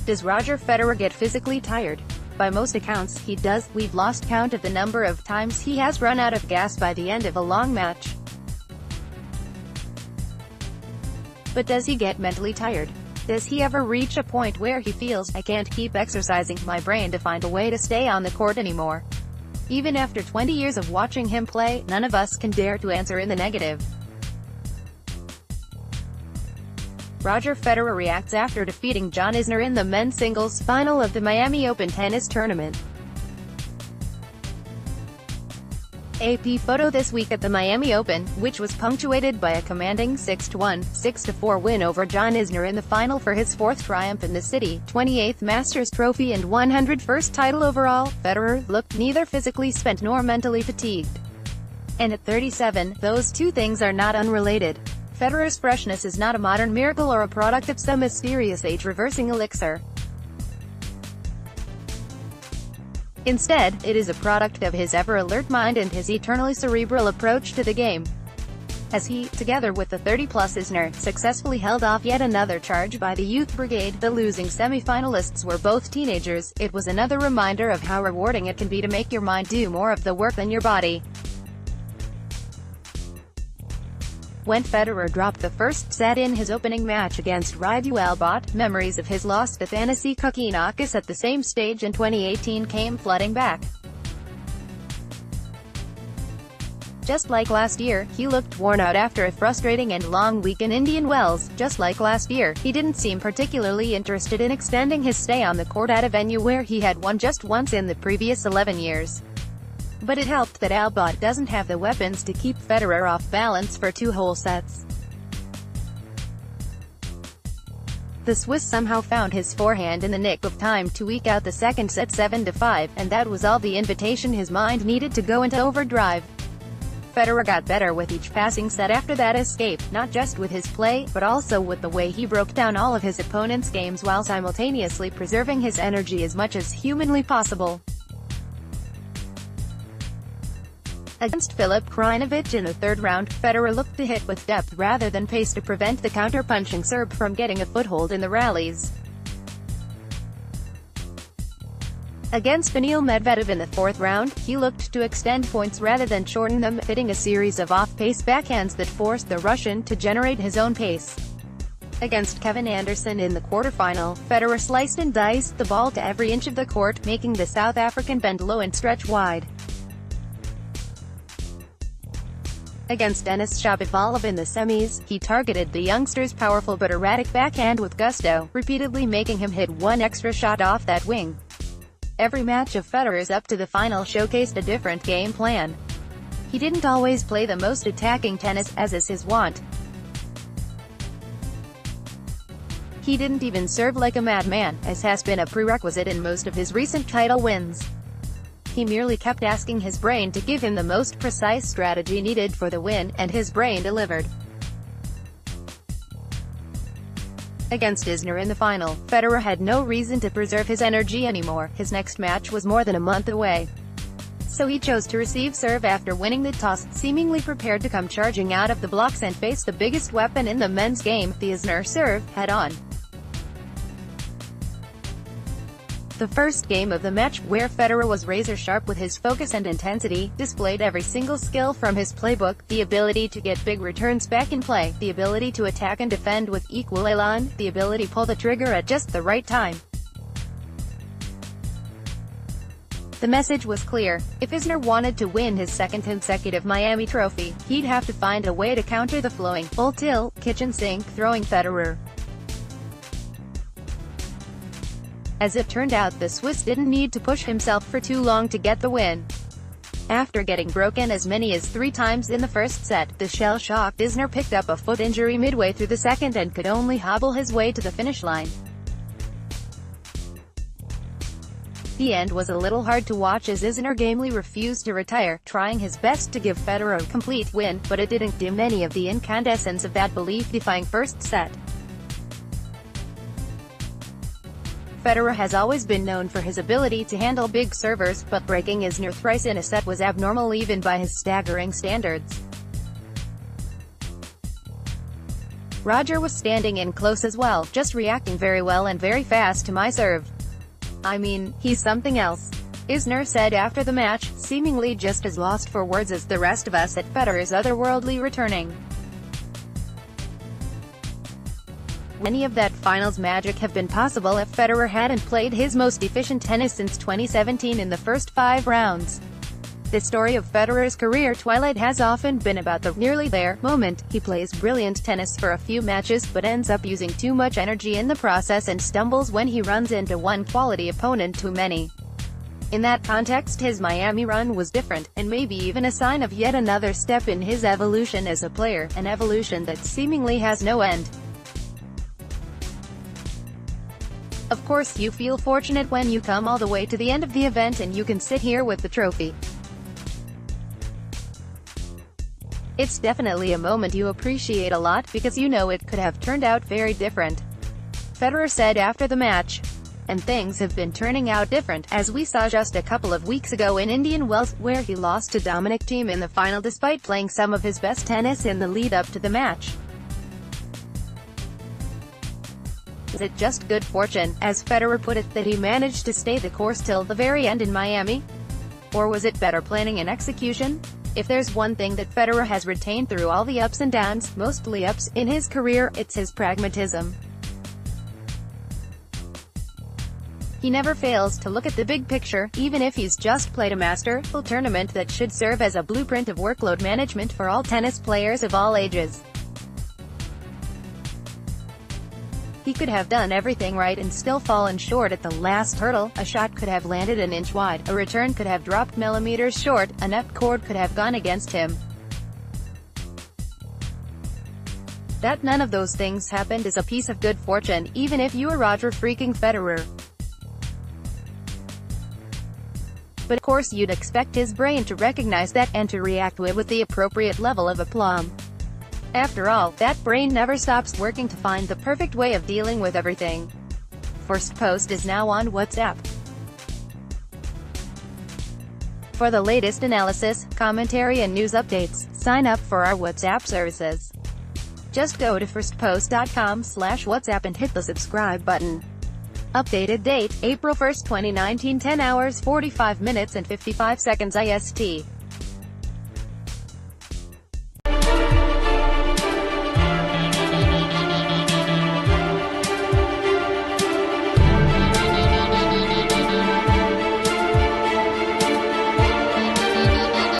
Does Roger Federer get physically tired? By most accounts, he does. We've lost count of the number of times he has run out of gas by the end of a long match. But does he get mentally tired? Does he ever reach a point where he feels, I can't keep exercising my brain to find a way to stay on the court anymore? Even after 20 years of watching him play, none of us can dare to answer in the negative. Roger Federer reacts after defeating John Isner in the men's singles final of the Miami Open tennis tournament. AP photo this week at the Miami Open, which was punctuated by a commanding 6-1, 6-4 win over John Isner in the final for his fourth triumph in the city, 28th Masters trophy and 101st title overall. Federer looked neither physically spent nor mentally fatigued. And at 37, those two things are not unrelated. Federer's freshness is not a modern miracle or a product of some mysterious age-reversing elixir. Instead, it is a product of his ever-alert mind and his eternally cerebral approach to the game. As he, together with the 30-plus Isner, successfully held off yet another charge by the Youth Brigade, the losing semi-finalists were both teenagers. It was another reminder of how rewarding it can be to make your mind do more of the work than your body. When Federer dropped the first set in his opening match against Rafael Nadal, memories of his loss to Thanasi Kokkinakis at the same stage in 2018 came flooding back. Just like last year, he looked worn out after a frustrating and long week in Indian Wells. Just like last year, he didn't seem particularly interested in extending his stay on the court at a venue where he had won just once in the previous 11 years. But it helped that Nadal doesn't have the weapons to keep Federer off balance for 2 whole sets. The Swiss somehow found his forehand in the nick of time to eke out the second set 7-5, and that was all the invitation his mind needed to go into overdrive. Federer got better with each passing set after that escape, not just with his play, but also with the way he broke down all of his opponent's games while simultaneously preserving his energy as much as humanly possible. Against Filip Krajinovic in the third round, Federer looked to hit with depth rather than pace to prevent the counter-punching Serb from getting a foothold in the rallies. Against Daniil Medvedev in the fourth round, he looked to extend points rather than shorten them, hitting a series of off-pace backhands that forced the Russian to generate his own pace. Against Kevin Anderson in the quarterfinal, Federer sliced and diced the ball to every inch of the court, making the South African bend low and stretch wide. Against Denis Shapovalov in the semis, he targeted the youngster's powerful but erratic backhand with gusto, repeatedly making him hit one extra shot off that wing. Every match of Federer's up to the final showcased a different game plan. He didn't always play the most attacking tennis, as is his wont. He didn't even serve like a madman, as has been a prerequisite in most of his recent title wins. He merely kept asking his brain to give him the most precise strategy needed for the win, and his brain delivered. Against Isner in the final, Federer had no reason to preserve his energy anymore. His next match was more than a month away. So he chose to receive serve after winning the toss, seemingly prepared to come charging out of the blocks and face the biggest weapon in the men's game, the Isner serve, head-on. The first game of the match, where Federer was razor-sharp with his focus and intensity, displayed every single skill from his playbook: the ability to get big returns back in play, the ability to attack and defend with equal elan, the ability to pull the trigger at just the right time. The message was clear. If Isner wanted to win his second consecutive Miami trophy, he'd have to find a way to counter the flowing, full-tilt, kitchen-sink throwing Federer. As it turned out, the Swiss didn't need to push himself for too long to get the win. After getting broken as many as 3 times in the first set, the shell-shocked Isner picked up a foot injury midway through the second and could only hobble his way to the finish line. The end was a little hard to watch as Isner gamely refused to retire, trying his best to give Federer a complete win, but it didn't dim any of the incandescence of that belief-defying first set. Federer has always been known for his ability to handle big servers, but breaking Isner thrice in a set was abnormal even by his staggering standards. Roger was standing in close as well, just reacting very well and very fast to my serve. I mean, he's something else. Isner said after the match, seemingly just as lost for words as the rest of us at Federer's otherworldly returning. Any of that finals magic have been possible if Federer hadn't played his most efficient tennis since 2017 in the first 5 rounds. The story of Federer's career twilight has often been about the nearly there moment. He plays brilliant tennis for a few matches but ends up using too much energy in the process and stumbles when he runs into one quality opponent too many. In that context, his Miami run was different, and maybe even a sign of yet another step in his evolution as a player, an evolution that seemingly has no end. Of course, you feel fortunate when you come all the way to the end of the event and you can sit here with the trophy. It's definitely a moment you appreciate a lot, because you know it could have turned out very different. Federer said after the match. And things have been turning out different, as we saw just a couple of weeks ago in Indian Wells, where he lost to Dominic Thiem in the final despite playing some of his best tennis in the lead-up to the match. Is it just good fortune, as Federer put it, that he managed to stay the course till the very end in Miami? Or was it better planning and execution? If there's one thing that Federer has retained through all the ups and downs, mostly ups, in his career, it's his pragmatism. He never fails to look at the big picture, even if he's just played a masterful tournament that should serve as a blueprint of workload management for all tennis players of all ages. He could have done everything right and still fallen short at the last hurdle. A shot could have landed an inch wide, a return could have dropped millimeters short, a net cord could have gone against him. That none of those things happened is a piece of good fortune, even if you are Roger freaking Federer. But of course you'd expect his brain to recognize that, and to react to it with the appropriate level of aplomb. After all, that brain never stops working to find the perfect way of dealing with everything. First Post is now on WhatsApp. For the latest analysis, commentary and news updates, sign up for our WhatsApp services. Just go to firstpost.com/WhatsApp and hit the subscribe button. Updated date, April 1, 2019, 10 hours 45 minutes and 55 seconds IST.